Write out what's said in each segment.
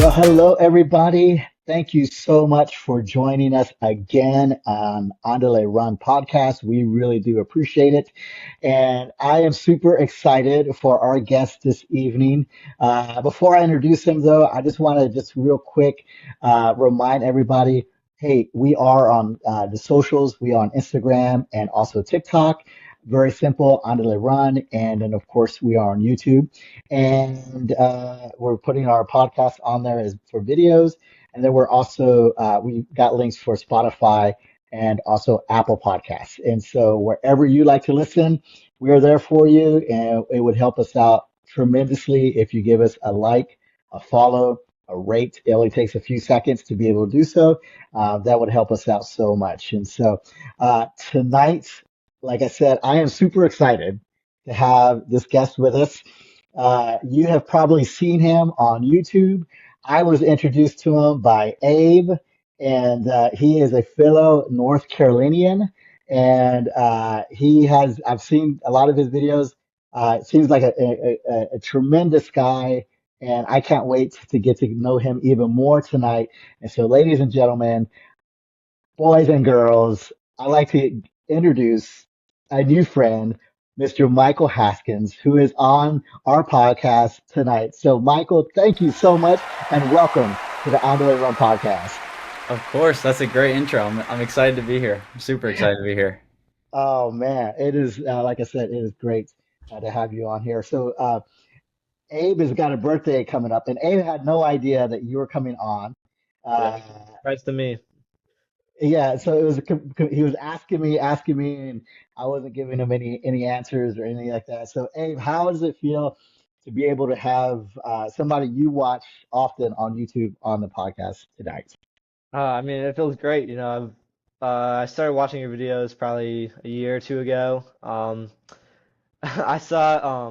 Well, hello, everybody. Thank you so much for joining us again on Andale Run podcast. We really do appreciate it. And I am super excited for our guest this evening. Before I introduce him, though, I just want to just real quick remind everybody, hey, we are on the socials. We are on Instagram and also TikTok. Very simple, Andale Run. And then, of course, we are on YouTube. And we're putting our podcast on there as for videos. And then we're also we got links for Spotify and also Apple Podcasts. And so wherever you like to listen, we are there for you, and it would help us out tremendously if you give us a like, a follow, a rate. It only takes a few seconds to be able to do so. That would help us out so much. And so tonight, like I said, I am super excited to have this guest with us. You have probably seen him on YouTube. I was introduced to him by Abe, and he is a fellow North Carolinian. And I've seen a lot of his videos. It seems like a tremendous guy, and I can't wait to get to know him even more tonight. And so, ladies and gentlemen, boys and girls, I'd like to introduce a new friend, Mr. Michael Haskins, who is on our podcast tonight. So, Michael, thank you so much and welcome to the On the Way Run podcast. Of course, that's a great intro. I'm excited to be here. I'm super excited to be here. Oh man, it is like I said, it is great to have you on here. So, Abe has got a birthday coming up, and Abe had no idea that you were coming on. Yeah, Uh, surprise to me. Yeah, so it was he was asking me, and I wasn't giving him any answers or anything like that. So, Abe, how does it feel to be able to have somebody you watch often on YouTube on the podcast tonight? I mean, it feels great. I started watching your videos probably a year or two ago. I saw,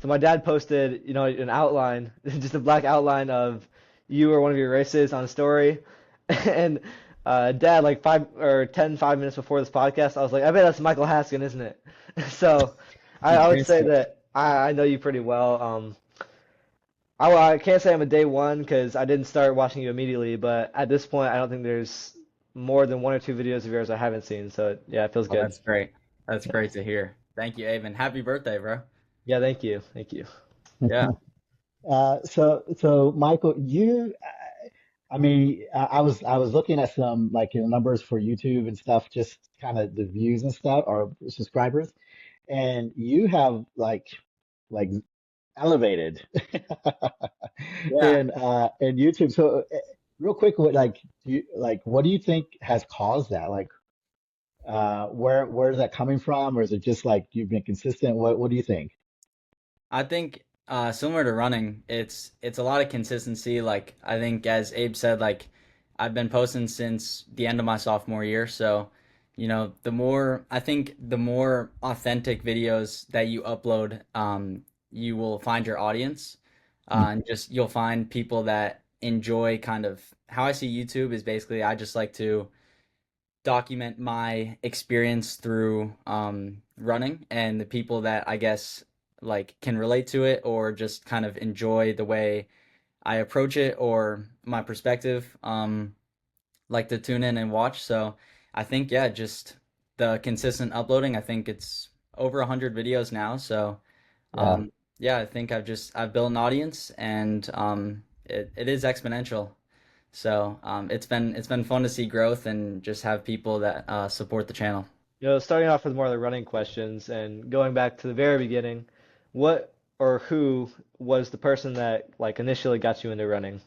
so my dad posted, an outline, just a black outline of you or one of your races on a story. And Dad, like 5 minutes before this podcast, I was like, I bet that's Michael Haskin, isn't it? So I would Thanks. say that I know you pretty well. I can't say I'm a day one because I didn't start watching you immediately, but at this point, I don't think there's more than one or two videos of yours I haven't seen. So yeah, it feels Oh, good. that's great. That's great to hear. Thank you, Abe, and happy birthday, bro. Yeah, thank you, thank you. Yeah. So Michael, I mean, I was looking at some like numbers for YouTube and stuff, just kind of the views and stuff or subscribers, and you have like elevated Yeah. in YouTube. So real quick, what do you think has caused that? Like where is that coming from? Or is it just like you've been consistent? What do you think? I think similar to running, it's a lot of consistency. Like I think as Abe said, like I've been posting since the end of my sophomore year, so the more authentic videos that you upload, you will find your audience. And just you'll find people that enjoy kind of how I see YouTube is basically I just like to document my experience through running and the people that I guess like can relate to it or just kind of enjoy the way I approach it or my perspective like to tune in and watch. So I think yeah, just the consistent uploading. I think it's over 100 videos now. So Yeah. yeah, I think I've built an audience and it is exponential. So it's been fun to see growth and just have people that support the channel. Starting off with more of the running questions and going back to the very beginning, what or who was the person that like initially got you into running?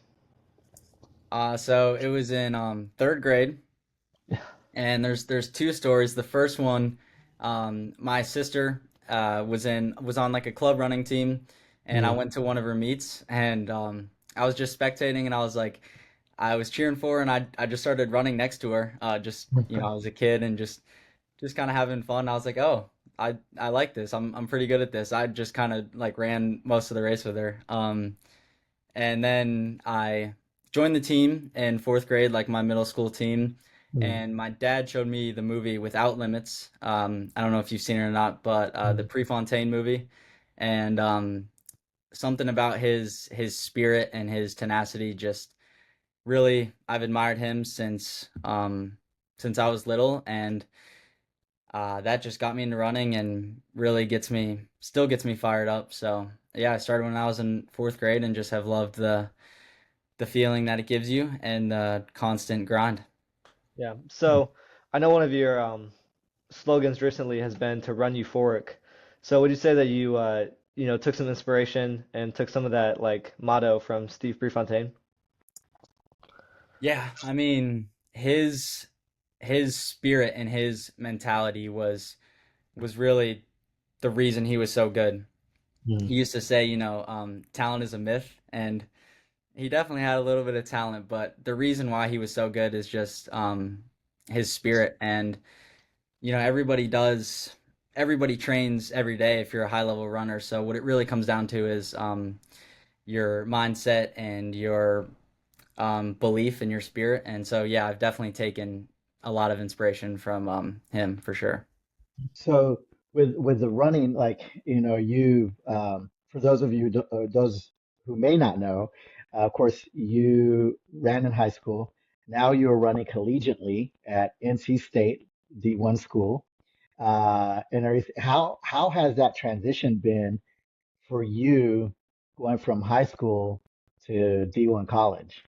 So it was in third grade, and there's two stories. The first one, my sister was on like a club running team, and I Mm. went to one of her meets, and I was just spectating, and I was like, I was cheering for her, and I just started running next to her. Just I was a kid and just kind of having fun. I was like, oh, I like this. I'm pretty good at this. I just kind of like ran most of the race with her. And then I joined the team in fourth grade, like my middle school team. Mm. And my dad showed me the movie Without Limits. I don't know if you've seen it or not, but the Prefontaine movie. And something about his spirit and his tenacity just really I've admired him since I was little, and that just got me into running and really still gets me fired up. So yeah, I started when I was in fourth grade and just have loved the feeling that it gives you and the constant grind. Yeah. So I know one of your slogans recently has been to run euphoric. So would you say that you took some inspiration and took some of that like motto from Steve Prefontaine? Yeah, I mean his spirit and his mentality was really the reason he was so good. Mm. He used to say, talent is a myth, and he definitely had a little bit of talent, but the reason why he was so good is just his spirit. And everybody trains every day if you're a high level runner. So what it really comes down to is your mindset and your belief in your spirit. And so yeah, I've definitely taken a lot of inspiration from him for sure. So with the running, like you for those of you those who may not know, of course you ran in high school. Now you are running collegiately at NC State D1 school, and everything. How has that transition been for you going from high school to D1 college?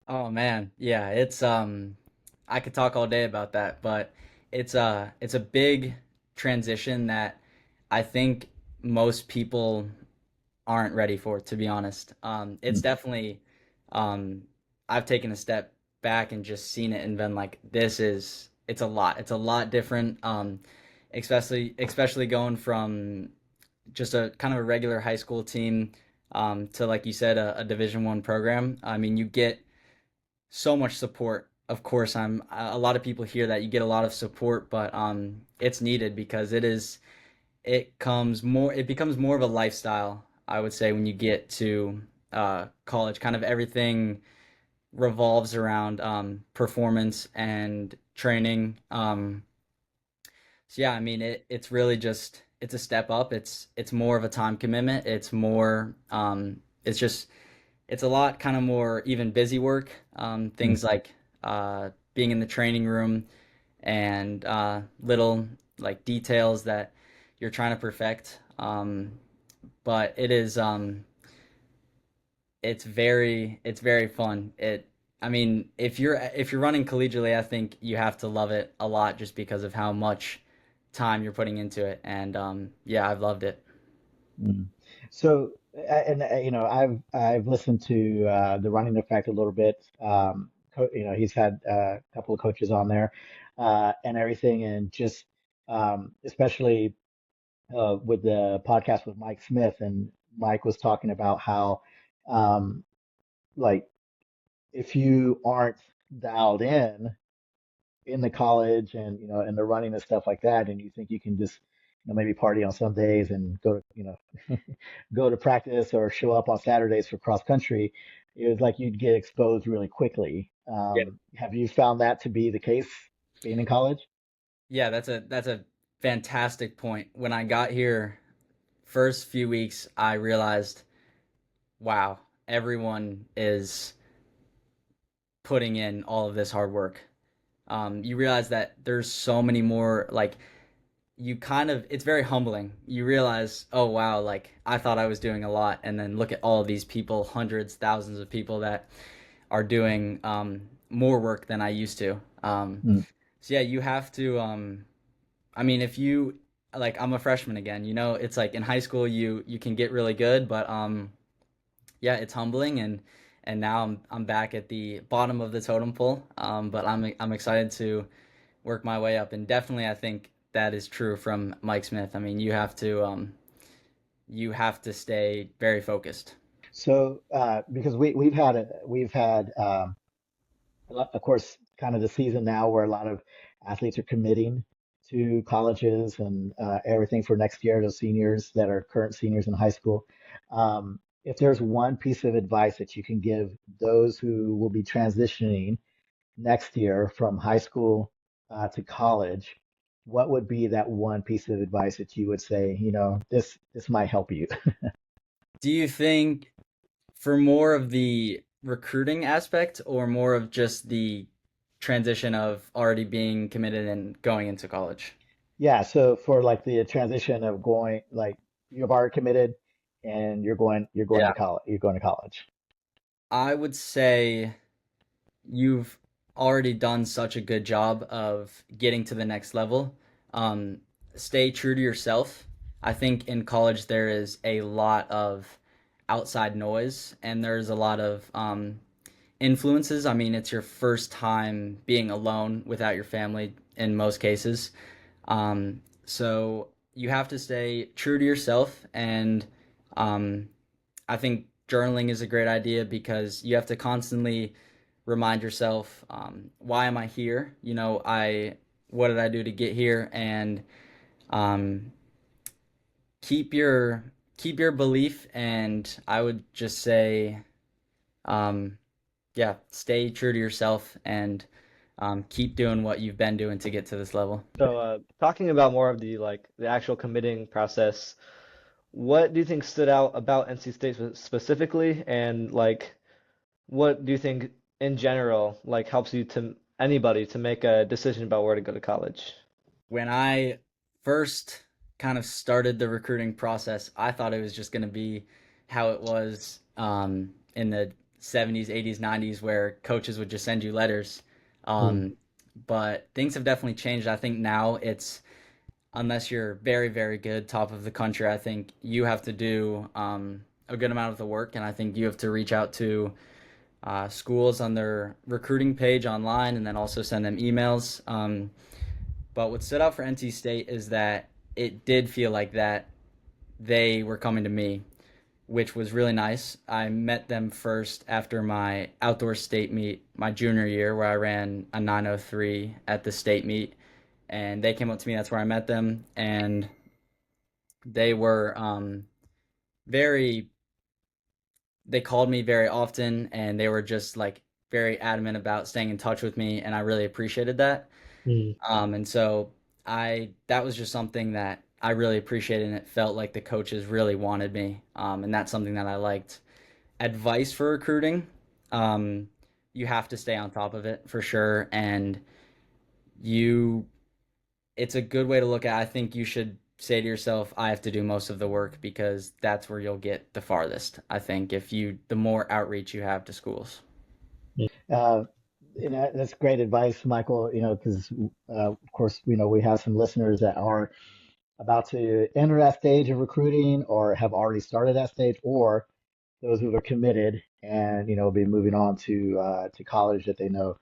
Oh man, yeah, it's I could talk all day about that, but it's a big transition that I think most people aren't ready for, to be honest. It's definitely um I've taken a step back and just seen it and been like, it's a lot. It's a lot different. Especially going from just a kind of a regular high school team to, like you said, a Division 1 program. I mean, you get so much support. Of course, a lot of people hear that you get a lot of support, but it's needed because it becomes more of a lifestyle, I would say, when you get to college. Kind of everything revolves around performance and training. So yeah, I mean it's really just it's a step up. It's more of a time commitment. It's a lot kind of more even busy work. Mm. Things like being in the training room and little like details that you're trying to perfect. But it's very fun. I mean, if you're running collegially, I think you have to love it a lot just because of how much time you're putting into it. And yeah, I've loved it. Mm. So, and I've listened to the Running Effect a little bit. He's had a couple of coaches on there and everything, and just especially with the podcast with Mike Smith, and Mike was talking about how um, like if you aren't dialed in the college and and the running and stuff like that, and you think you can just maybe party on some days and go to go to practice or show up on Saturdays for cross country, it was like you'd get exposed really quickly. Have you found that to be the case being in college? Yeah, that's a fantastic point. When I got here, first few weeks, I realized, wow, everyone is putting in all of this hard work. You realize that there's so many more, like, it's very humbling. You realize, oh wow, like I thought I was doing a lot, and then look at all of these people, hundreds, thousands of people that are doing more work than I used to. Mm. So yeah, you have to. I mean, if you like, I'm a freshman again. It's like in high school you can get really good, but yeah, it's humbling, and now I'm back at the bottom of the totem pole. But I'm excited to work my way up, and definitely I think that is true from Mike Smith. I mean, you have to stay very focused. So because we've had of course, kind of the season now where a lot of athletes are committing to colleges and everything for next year, those seniors that are current seniors in high school. If there's one piece of advice that you can give those who will be transitioning next year from high school to college, what would be that one piece of advice that you would say, this might help you? Do you think for more of the recruiting aspect or more of just the transition of already being committed and going into college? Yeah, so for like the transition of going, like you've already committed and you're going to Yeah. college, you're going to college. I would say you've already done such a good job of getting to the next level. Um, Stay true to yourself. I think in college there is a lot of outside noise and there's a lot of influences. I mean, it's your first time being alone without your family in most cases. So you have to stay true to yourself. And um, I think journaling is a great idea because you have to constantly remind yourself, why am I here? What did I do to get here? And um, keep your keep your belief. And I would just say, um, yeah, stay true to yourself and keep doing what you've been doing to get to this level. So, talking about more of the actual committing process, what do you think stood out about NC State specifically, and what do you think in general helps you to anybody to make a decision about where to go to college? When I first kind of started the recruiting process, I thought it was just going to be how it was in the 70s, 80s, 90s, where coaches would just send you letters. Hmm. Um, but things have definitely changed. I think now it's, unless you're very, very good, top of the country, I think you have to do a good amount of the work. And I think you have to reach out to schools on their recruiting page online and then also send them emails. But what stood out for NC State is that it did feel like that they were coming to me, which was really nice. I met them first after my outdoor state meet my junior year, where I ran a 9:03 at the state meet, and they came up to me. That's where I met them, and they were very. They called me very often, and they were just like very adamant about staying in touch with me, and I really appreciated that. Hmm. And so I that was just something that I really appreciated, and it felt like the coaches really wanted me. And that's something that I liked. Advice for recruiting: um, you have to stay on top of it for sure, and you it's a good way to look at it. I think you should say to yourself, I have to do most of the work because that's where you'll get the farthest. I think if you the more outreach you have to schools. Uh, that's great advice, Michael. Because of course, we have some listeners that are about to enter that stage of recruiting or have already started that stage, or those who are committed and be moving on to college that they know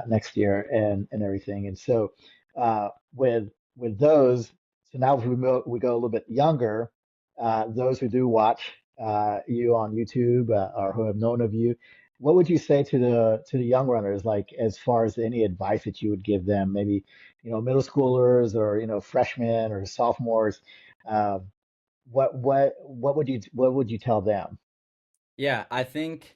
next year and everything. And so with those, so now if we go a little bit younger, those who do watch you on YouTube or who have known of you, what would you say to the young runners, like as far as any advice that you would give them, maybe middle schoolers or freshmen or sophomores? Uh, what would you tell them? Yeah, I think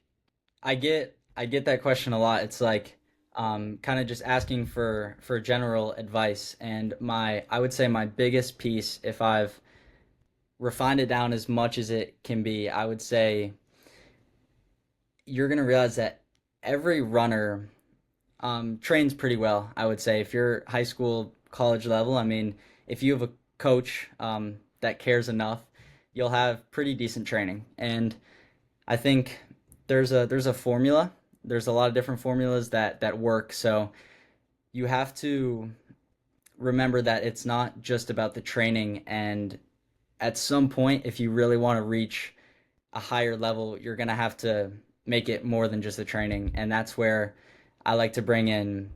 I get that question a lot. It's like kind of just asking for general advice. And my I would say my biggest piece, if I've refined it down as much as it can be, I would say you're gonna realize that every runner trains pretty well. I would say if you're high school, college level, I mean, if you have a coach that cares enough, you'll have pretty decent training. And I think there's a formula. There's a lot of different formulas that work. So you have to remember that it's not just about the training. And at some point, if you really want to reach a higher level, you're gonna have to make it more than just the training. And that's where I like to bring in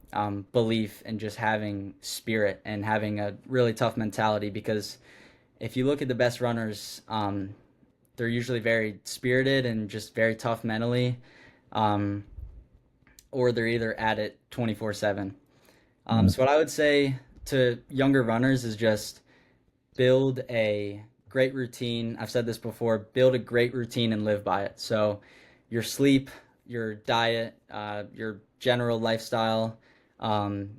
belief and just having spirit and having a really tough mentality. Because if you look at the best runners, they're usually very spirited and just very tough mentally, um, or they're either at it 24/7. So what I would say to younger runners is just build a great routine. I've said this before, build a great routine and live by it. So your sleep, your diet, your general lifestyle,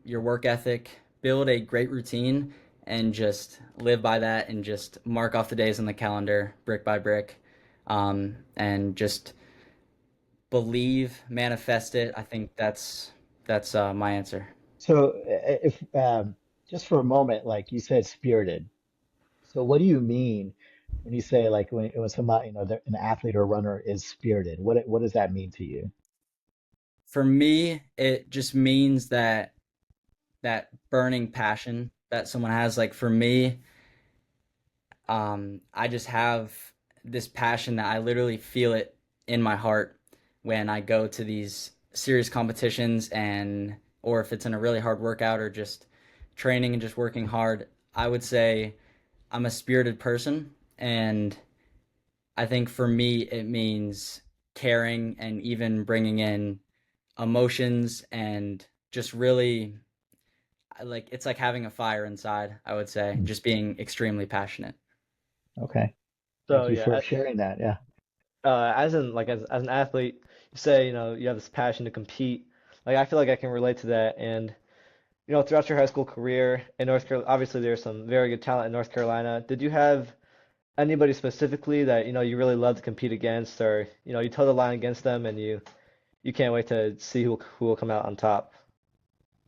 your work ethic, build a great routine and just live by that and just mark off the days on the calendar brick by brick. and just believe, manifest it. I think that's my answer. So if just for a moment, like you said, spirited. So what do you mean when you say like when somebody, an athlete or runner is spirited? What does that mean to you? For me, it just means that that burning passion that someone has. Like for me, I just have this passion that I literally feel it in my heart when I go to these serious competitions, and or if it's in a really hard workout or just training and just working hard. I would say I'm a spirited person, and I think for me it means caring and even bringing in emotions and just really like it's like having a fire inside, I would say, Mm. just being extremely passionate. Okay. Thank So you for yeah, sharing that. Yeah. as in like as an athlete, you say, you have this passion to compete. Like I feel like I can relate to that. And throughout your high school career in North Carolina, obviously there's some very good talent in North Carolina. Did you have anybody specifically that you really love to compete against, or you toe the line against them and you can't wait to see who will come out on top?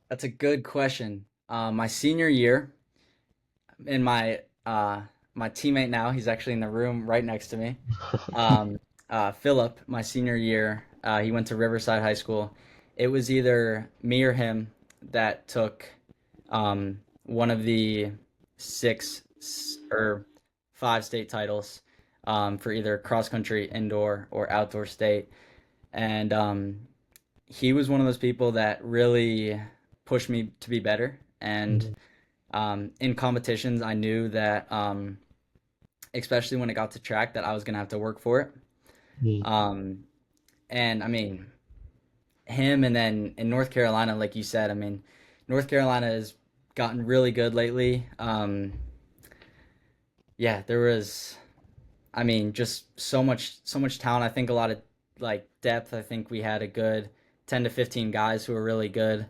That's a good question. My senior year, and my teammate now, he's actually in the room right next to me. Um, Philip, my senior year, he went to Riverside High School. It was either me or him that took one of the six or five state titles for either cross country, indoor, or outdoor state. And he was one of those people that really pushed me to be better. And Mhm. in competitions, I knew that, especially when it got to track, that I was gonna have to work for it. Mm. Um, and I mean, him, and then in North Carolina, like you said, I mean, North Carolina has gotten really good lately. Yeah, there was, I mean, just so much talent. I think a lot of like depth. I think we had a good 10 to 15 guys who were really good.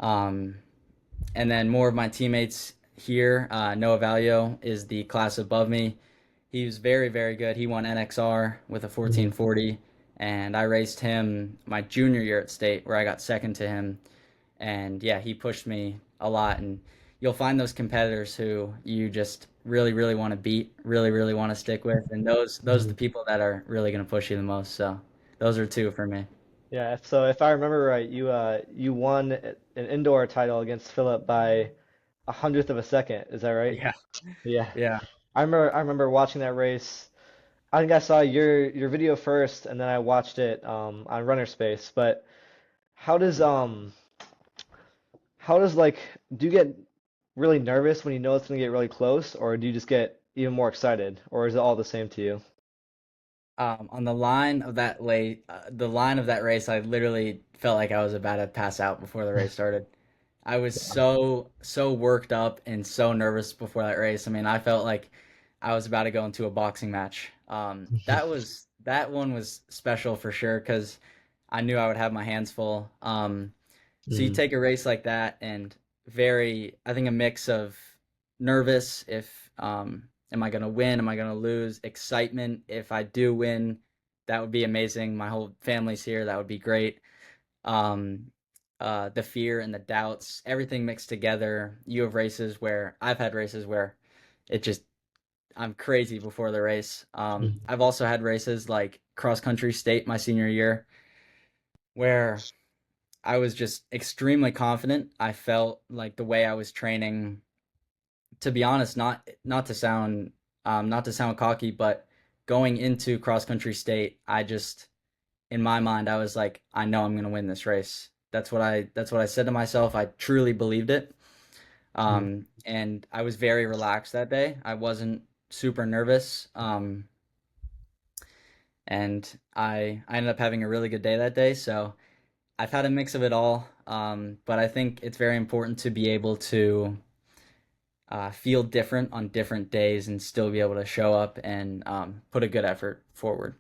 Um, and then more of my teammates here, Noah Valio is the class above me. He was very, very good. He won NXR with a Mhm. 1440, and I raced him my junior year at state where I got second to him. And yeah, he pushed me a lot. And you'll find those competitors who you just really, really want to beat, really, really want to stick with, and those are the Mhm. people that are really going to push you the most. So those are two for me. Yeah, so if I remember right, you won an indoor title against Philip by a hundredth of a second. Is that right? Yeah, Yeah. yeah. I remember watching that race. I think I saw your video first, and then I watched it on Runner Space. But how does um how does like do you get really nervous when you know it's gonna get really close, or do you just get even more excited, or is it all the same to you? On the line of the line of that race, I literally felt like I was about to pass out before the race started. I was so worked up and so nervous before that race. I mean, I felt like I was about to go into a boxing match. That one was special for sure because I knew I would have my hands full. So you Mm. take a race like that and I think a mix of nervous if am I gonna win? Am I gonna lose? Excitement if I do win, that would be amazing. My whole family's here, that would be great. Um, the fear and the doubts, everything mixed together. You have races where I've had races where it just I'm crazy before the race. Mhm. I've also had races like cross country state my senior year where I was just extremely confident. I felt like the way I was training, to be honest, not to sound cocky, but going into cross country state, I just in my mind I was like, I know I'm gonna win this race. That's what I said to myself. I truly believed it. Mhm. And I was very relaxed that day. I wasn't super nervous. And I ended up having a really good day that day. So I've had a mix of it all. But I think it's very important to be able to feel different on different days and still be able to show up and put a good effort forward.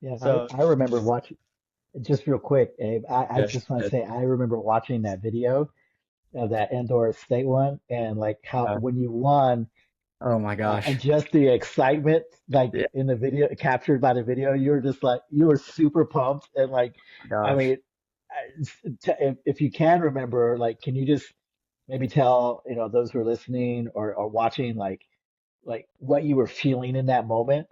Yeah, So I remember watching just real quick, Abe. I good, just want to good. say I remember watching that video of that indoor state one and like how Uh, when you won. Oh my And gosh. just the excitement, like Yeah. in the video, captured by the video, you were just like, you were super pumped. And like, Oh my I gosh. mean, if you can remember, like, can you just maybe tell, those who are listening or watching, like what you were feeling in that moment?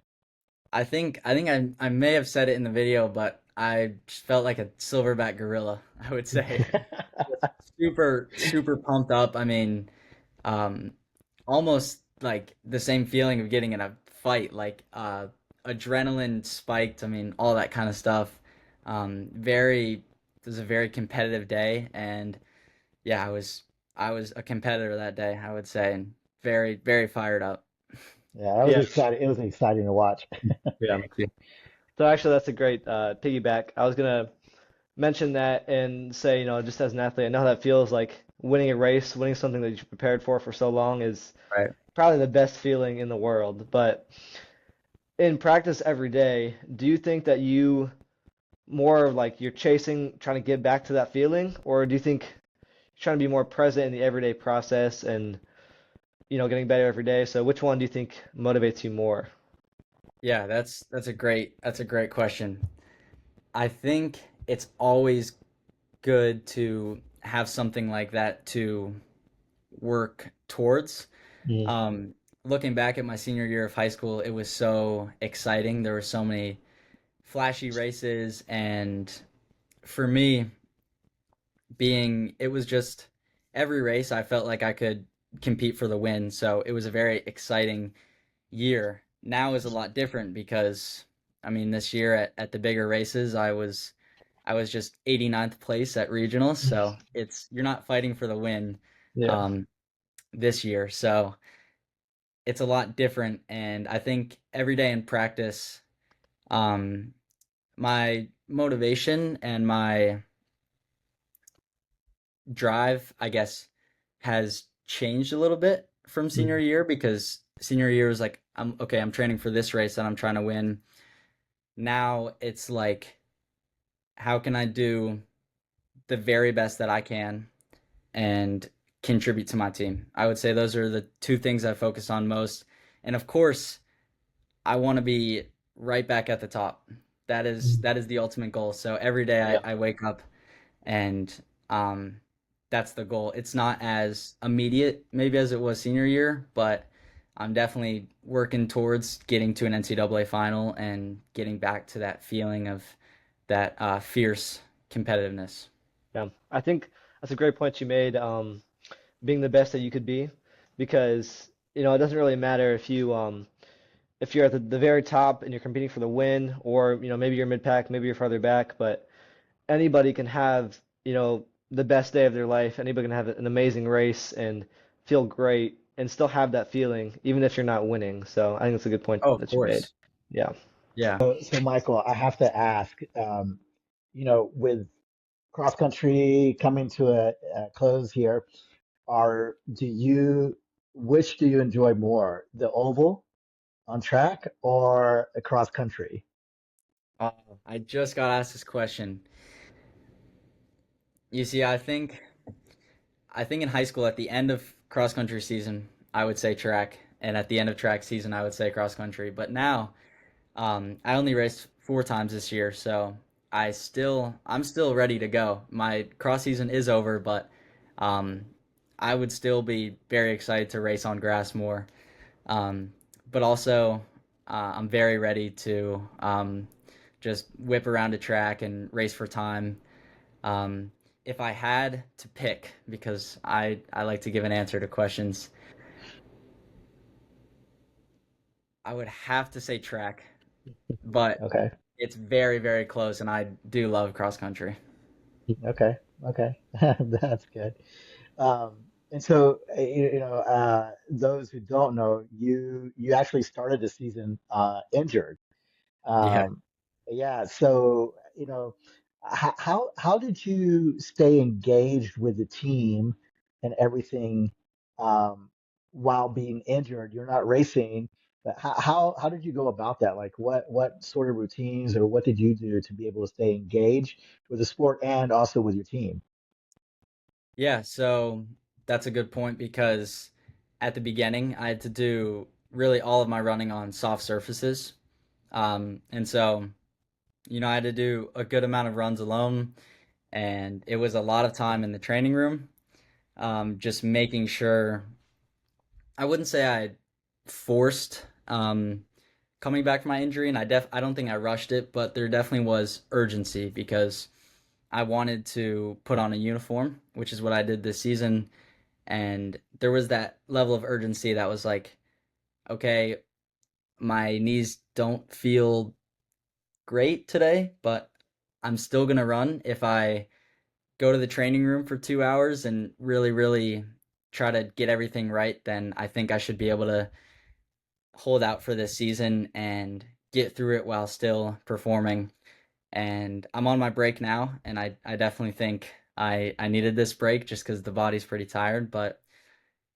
I may have said it in the video, but I just felt like a silverback gorilla, I would say. Just super, super pumped up. I mean, um, almost like the same feeling of getting in a fight, like adrenaline spiked. I mean, all that kind of stuff. It was a very competitive day, and yeah, I was a competitor that day, I would say, and very, very fired up. Yeah, that was Yeah, exciting. It was exciting to watch. yeah. Thank you. So actually, that's a great piggyback. I was gonna mention that and say, just as an athlete, I know how that feels like winning a race, winning something that you prepared for so long is Right. probably the best feeling in the world. But in practice every day, do you think that you more of like you're chasing, trying to get back to that feeling, or do you think you're trying to be more present in the everyday process and, getting better every day? So which one do you think motivates you more? Yeah, that's a great question. I think it's always good to have something like that to work towards. Mm, Um, Looking back at my senior year of high school, it was so exciting. There were so many flashy races, and for me, it was just every race I felt like I could compete for the win. So it was a very exciting year. Now is a lot different because I mean this year at the bigger races I was just 89th place at regionals, so it's you're not fighting for the win Yeah. um, this year. So it's a lot different, and I think every day in practice, um, my motivation and my drive, I guess, has changed a little bit from senior mm, year because senior year was like, I'm okay, I'm training for this race and I'm trying to win. Now it's like, how can I do the very best that I can and contribute to my team? I would say those are the two things I focus on most. And of course, I want to be right back at the top. mm. That is the ultimate goal. So every day Yeah. I wake up and um, that's the goal. It's not as immediate maybe as it was senior year, but I'm definitely working towards getting to an NCAA final and getting back to that feeling of that fierce competitiveness. Yeah. I think that's a great point you made. Being the best that you could be, because it doesn't really matter if you're at the very top and you're competing for the win, or maybe you're mid pack, maybe you're farther back, but anybody can have the best day of their life. Anybody can have an amazing race and feel great and still have that feeling, even if you're not winning. So I think that's a good point Oh, of that you made. course. Yeah. Yeah. So Michael, I have to ask, with cross country coming to a close here, which do you enjoy more, the oval on track or a cross country? Uh, I just got asked this question. You see, I think in high school at the end of cross country season, I would say track, and at the end of track season, I would say cross country. But now, I only raced four times this year, so I'm still ready to go. My cross season is over, but um, I would still be very excited to race on grass more. Um, but also, I'm very ready to just whip around a track and race for time. Um, if I had to pick, because I like to give an answer to questions, I would have to say track, but Okay. it's very, very close, and I do love cross country. Okay. Okay. That's good. And so, those who don't know, you actually started the season injured. Yeah. Um, yeah. So, how did you stay engaged with the team and everything um, while being injured? You're not racing, but how did you go about that? Like, what sort of routines or what did you do to be able to stay engaged with the sport and also with your team? Yeah, so that's a good point because at the beginning, I had to do really all of my running on soft surfaces. And so, I had to do a good amount of runs alone, and it was a lot of time in the training room, just making sure. I wouldn't say I forced coming back from my injury, and I don't think I rushed it, but there definitely was urgency because I wanted to put on a uniform, which is what I did this season, and there was that level of urgency that was like, okay, my knees don't feel great today, but I'm still gonna run. If I go to the training room for 2 hours and really, really try to get everything right, then I think I should be able to hold out for this season and get through it while still performing. And I'm on my break now, and I definitely think I needed this break just because the body's pretty tired. But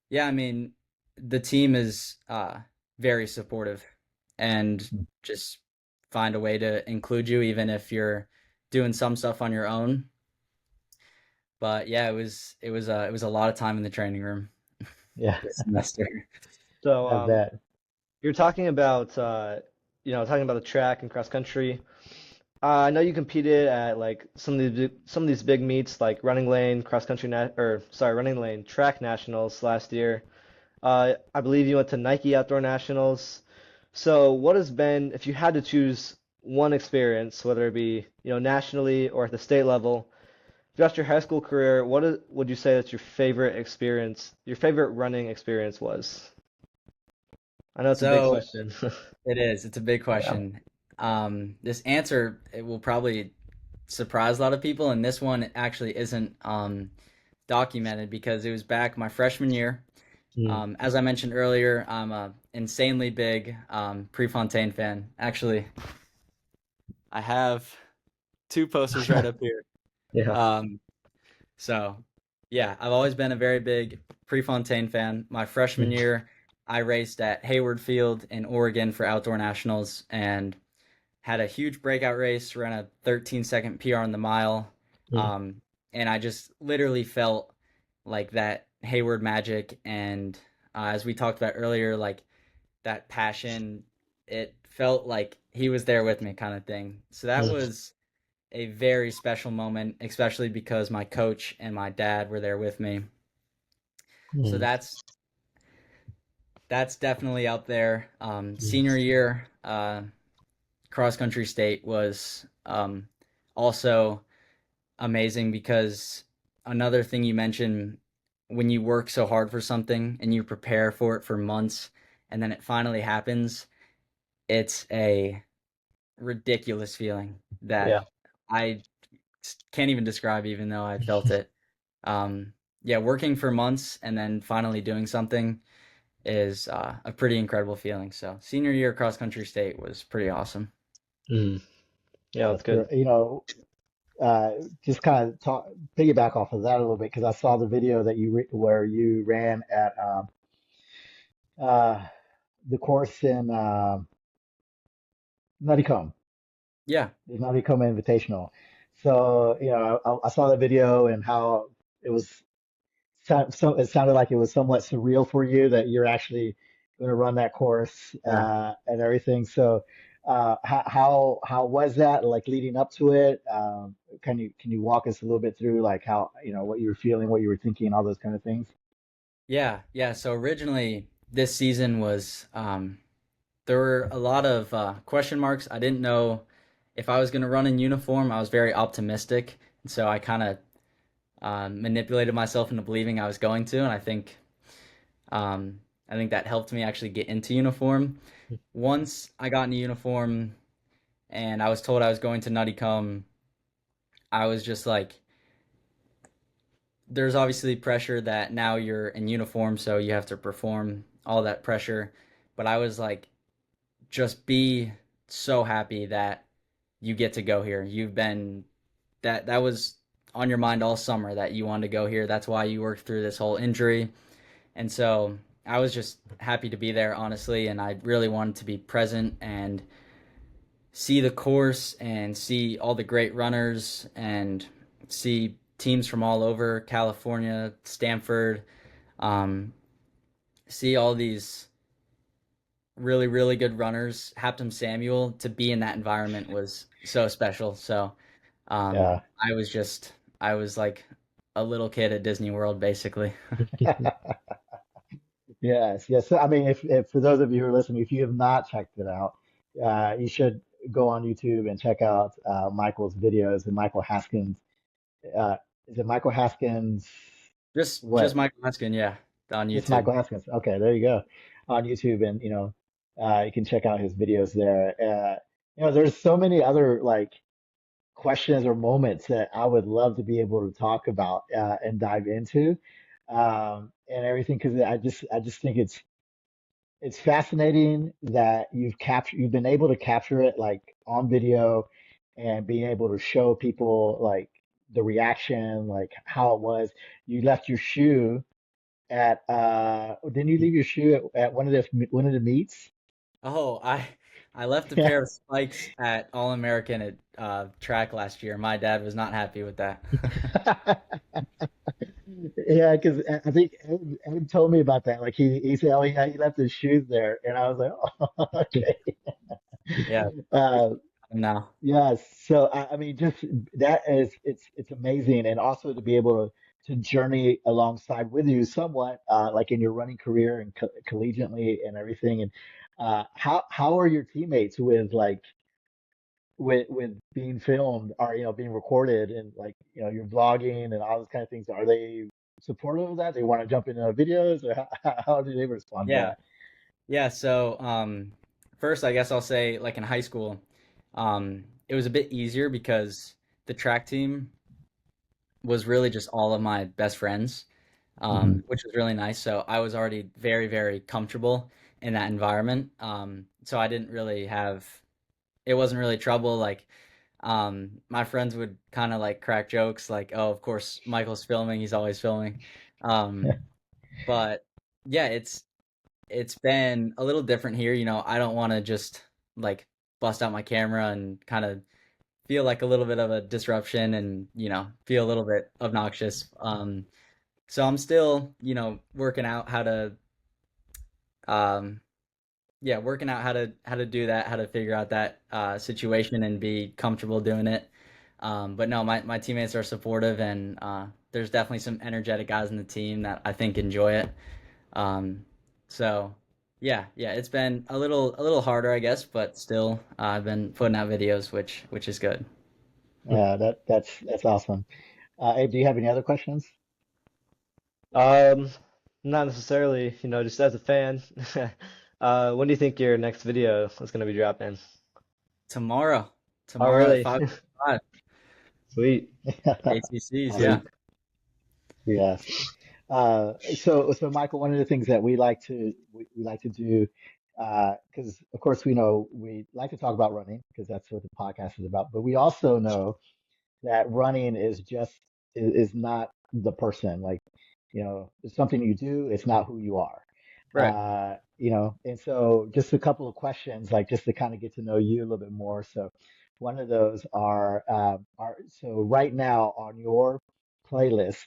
yeah, I mean, the team is very supportive and just find a way to include you, even if you're doing some stuff on your own. But yeah, it was a lot of time in the training room Yeah, this semester. So, I bet. you're talking about talking about the track and cross country. I know you competed at like some of these big meets like running lane, cross country running lane track nationals last year. I believe you went to Nike Outdoor Nationals. So, what has been, if you had to choose one experience, whether it be, nationally or at the state level, throughout your high school career, would you say that your favorite experience, your favorite running experience was? I know it's a big So question. it is. It's a big Yeah. question. This answer it will probably surprise a lot of people, and this one actually isn't documented because it was back my freshman year. Mm. As I mentioned earlier, I'm a insanely big Prefontaine fan. Actually, I have two posters right up here. Yeah. Um, so yeah, I've always been a very big Prefontaine fan. My freshman Mm. year, I raced at Hayward Field in Oregon for outdoor nationals and had a huge breakout race, ran a 13-second PR in the mile. Mm. Um, and I just literally felt like that Hayward magic. And as we talked about earlier, like that passion, it felt like he was there with me kind of thing. So that Mm. was a very special moment, especially because my coach and my dad were there with me. So Mm. that's definitely up there. Mm. Senior year, cross country state was also amazing because another thing you mentioned, when you work so hard for something and you prepare for it for months and then it finally happens, it's a ridiculous feeling that Yeah. I can't even describe, even though I felt it. Yeah, working for months and then finally doing something is a pretty incredible feeling. So senior year cross country state was pretty awesome. Mm. Yeah, that's That's good. great. Uh, just kind of talk piggyback off of that a little bit because I saw the video that where you ran at uh, the course in Nuttycombe, Yeah, the Nuttycombe Invitational. So, I saw that video and how it was it sounded like it was somewhat surreal for you that you're actually going to run that course Yeah. and everything. So, how was that like leading up to it? Can you walk us a little bit through like how what you were feeling, what you were thinking, all those kind of things? yeah. So originally this season was there were a lot of question marks. I didn't know if I was going to run in uniform. I was very optimistic, and so I kind of manipulated myself into believing I was going to, and I think that helped me actually get into uniform. Once I got into uniform and I was told I was going to Nuttycombe, I was just like, there's obviously pressure that now you're in uniform, so you have to perform all that pressure. But I was like, just be so happy that you get to go here. You've been that was on your mind all summer that you wanted to go here. That's why you worked through this whole injury. And so I was just happy to be there, honestly, and I really wanted to be present and see the course and see all the great runners and see teams from all over California, Stanford, um, see all these really, really good runners, Haptem Samuel, to be in that environment was so special. So Yeah. I was just, I was like a little kid at Disney World, basically. Yes, yes. So, I mean, if for those of you who are listening, if you have not checked it out, you should go on YouTube and check out Michael's videos and Michael Haskins. Uh, is it Michael Haskins? Just What? Michael Haskin, yeah, on Just YouTube. Michael Haskins. Okay, there you go. On YouTube, and you can check out his videos there. There's so many other like questions or moments that I would love to be able to talk about and dive into, and everything because I just think it's fascinating that you've been able to capture it like on video and being able to show people like the reaction, like how it was. You left your shoe at didn't you leave your shoe at one of the meets? Oh, I left a pair of spikes at All American at track last year. My dad was not happy with that. Yeah, because I think Ed told me about that. Like he said, oh yeah, he left his shoes there, and I was like, oh, okay. Yeah, Uh, no. yeah, so I mean, just that is it's amazing, and also to be able to journey alongside with you somewhat, like in your running career and collegiately and everything. And how are your teammates with like with being filmed or being recorded and like you're vlogging and all those kind of things? Are they supportive of that? They want to jump into videos, or how do they respond to Yeah. that? Yeah, so first I guess I'll say like in high school, it was a bit easier because the track team was really just all of my best friends, Hmm. which was really nice. So I was already very, very comfortable in that environment. So I didn't really have, it wasn't really trouble. Like, my friends would kind of like crack jokes like, oh, of course, Michael's filming, he's always filming. Um, but yeah, it's been a little different here. I don't want to just like bust out my camera and kind of feel like a little bit of a disruption and, feel a little bit obnoxious. So I'm still, working out how to, um, yeah, working out how to do that, how to figure out that situation and be comfortable doing it. But no, my teammates are supportive, and there's definitely some energetic guys in the team that I think enjoy it. Um, so yeah, it's been a little harder, I guess, but still, I've been putting out videos, which is good. Yeah, that's awesome. Abe, do you have any other questions? Um, Not necessarily, just as a fan. When do you think your next video is going to be dropping? Tomorrow, Oh, tomorrow at really? 5:05, Sweet. ACCs, yeah. Sweet. Yes. So Michael, one of the things that we like to do, because of course we know we like to talk about running because that's what the podcast is about, but we also know that running is not the person. Like, it's something you do, it's not who you are. Right. And so just a couple of questions, like just to kind of get to know you a little bit more. So one of those are so right now on your playlist,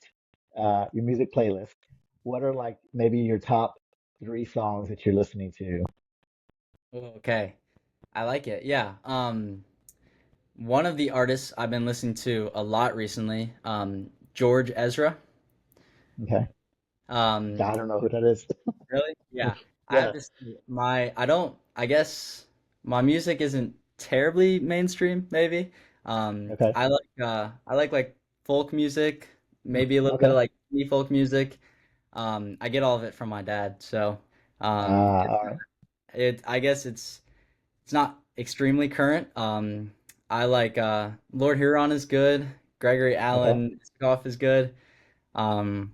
your music playlist, what are like maybe your top three songs that you're listening to? Okay, I like it. Yeah. One of the artists I've been listening to a lot recently, George Ezra. Okay. Um, I don't know who that is. Really? Yeah. I have Yeah. this I guess my music isn't terribly mainstream, maybe. Okay. I like folk music, maybe a little bit of Okay. like indie folk music. I get all of it from my dad, so All right. I guess it's not extremely current. I like Lord Huron is good, Gregory Okay. Allen Isikoff is good. Um,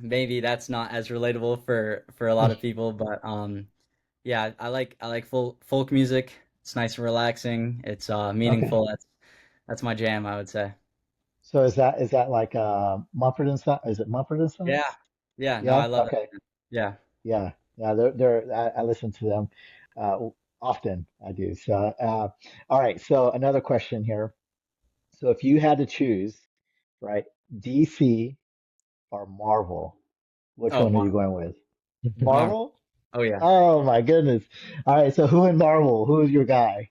Maybe that's not as relatable for a lot of people, but yeah, I like folk music. It's nice and relaxing. It's Okay. meaningful. That's my jam, I would say. So is that like Mumford and Son? Is it Mumford and Yeah. Sons? Yeah, no, I Yeah. love it. Okay. Yeah. Yeah. Yeah. I listen to them often. I do. So all right. So another question here. So if you had to choose, right, DC or Marvel, which Oh, one are you going with? Marvel. Marvel? Oh yeah. Oh my goodness. All right, so who in Marvel? Who is your guy?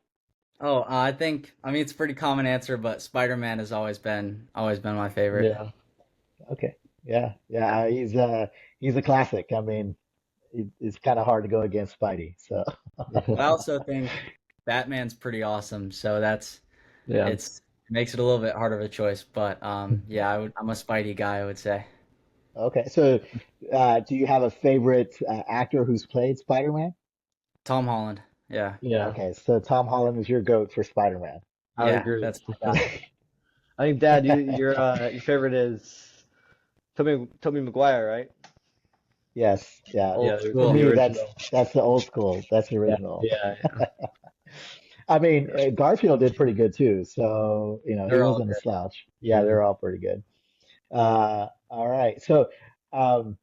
Oh, I mean it's a pretty common answer, but Spider-Man has always been my favorite. Yeah. Okay. Yeah. Yeah, he's a classic. I mean, it's kind of hard to go against Spidey. So, But I also think Batman's pretty awesome, so Yeah. it makes it a little bit harder of a choice. But yeah, I'm a Spidey guy, I would say. okay. So, do you have a favorite actor who's played Spider-Man? Tom Holland. Yeah. Yeah. Okay, so Tom Holland is your goat for Spider-Man. I would Yeah, agree that's my with guy. that. I think, Dad, your favorite is Tobey Maguire, right? Yes, yeah. Old Yeah, For the school. me, original. that's the old school. That's the Yeah, original. yeah, yeah. I mean, Garfield did pretty good too. So, he They're all wasn't a good. slouch. Yeah, Mhm. they're all pretty good. All right. So, um,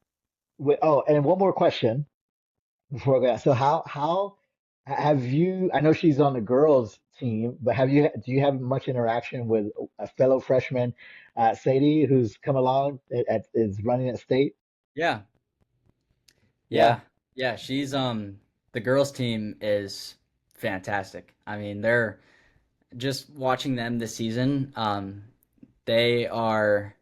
oh, and one more question before we go. So, how have you? I know she's on the girls' team, but do you have much interaction with a fellow freshman, Sadie, who's come along is running at state? Yeah. Yeah. Yeah. Yeah, she's the girls team is fantastic. I mean, they're just watching them this season. They are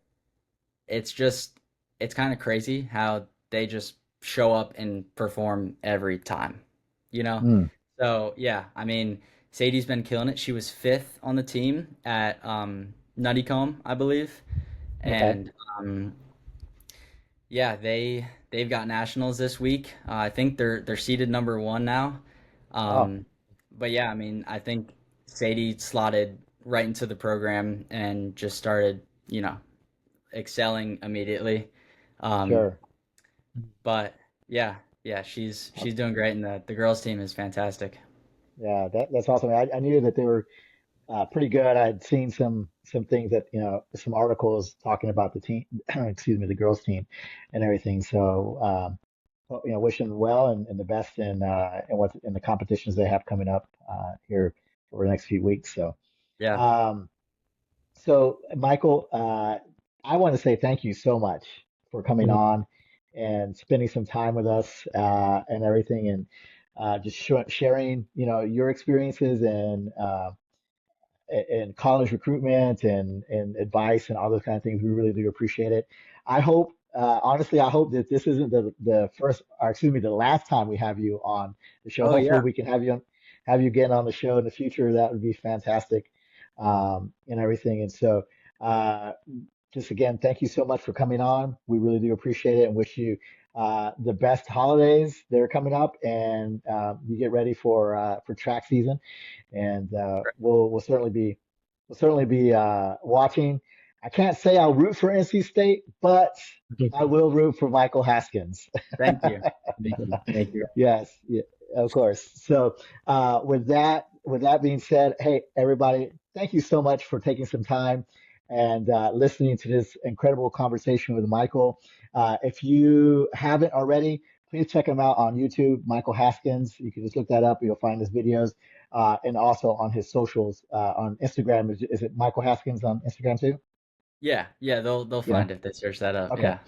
it's just it's kind of crazy how they just show up and perform every time, you know? Mm, So, yeah, I mean, Sadie's been killing it. She was fifth on the team at Nuttycombe, I believe. okay. And yeah, they've got nationals this week. I think they're seeded number one now. Oh, Um, but yeah, I mean, I think Sadie slotted right into the program and just started, excelling immediately. Um, sure. but yeah, yeah, she's doing great, and the girls team is fantastic. Yeah, that's awesome. I knew that they were pretty good. I'd seen some things that some articles talking about the team, excuse me, the girls team, and everything. So well, wish them well and the best in the competitions they have coming up here over the next few weeks. So Yeah, um, so Michael, I want to say thank you so much for coming Mhm. on and spending some time with us and everything and just sharing your experiences and college recruitment and advice and all those kind of things. We really do appreciate it. I hope, honestly, I hope that this isn't the first, or excuse me, the last time we have you on the show. oh Hopefully, yeah, we can have you again on the show in the future. That would be fantastic, and everything. And so, uh, just again, thank you so much for coming on. We really do appreciate it and wish you the best holidays that are coming up, and you get ready for track season and we'll certainly be watching. I can't say I'll root for NC State, but I will root for Michael Haskins. thank you, thank you. Yes, yeah, of course. So with that being said, hey everybody, thank you so much for taking some time and listening to this incredible conversation with Michael. If you haven't already, please check him out on YouTube, Michael Haskins. You can just look that up. You'll find his videos and also on his socials on Instagram. Is it Michael Haskins on Instagram too? Yeah, yeah, they'll Yeah. find it if they search that up. Okay. Yeah,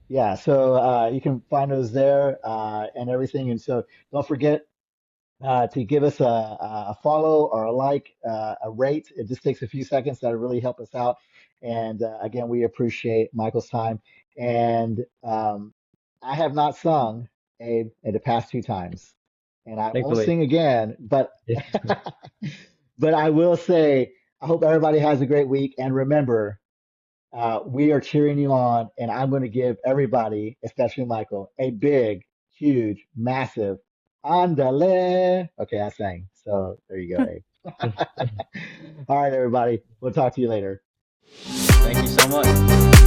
Yeah. So you can find those there and everything. And so don't forget to give us a follow or a like, a rate. It just takes a few seconds. That'll really help us out. And again, we appreciate Michael's time. And I have not sung Abe in the past two times, and I won't Thankfully. sing again. But Yeah. but I will say, I hope everybody has a great week. And remember, we are cheering you on, and I'm going to give everybody, especially Michael, a big, huge, massive andale. Okay, I sang. So there you go, Abe. All right, everybody. We'll talk to you later. thank you so much.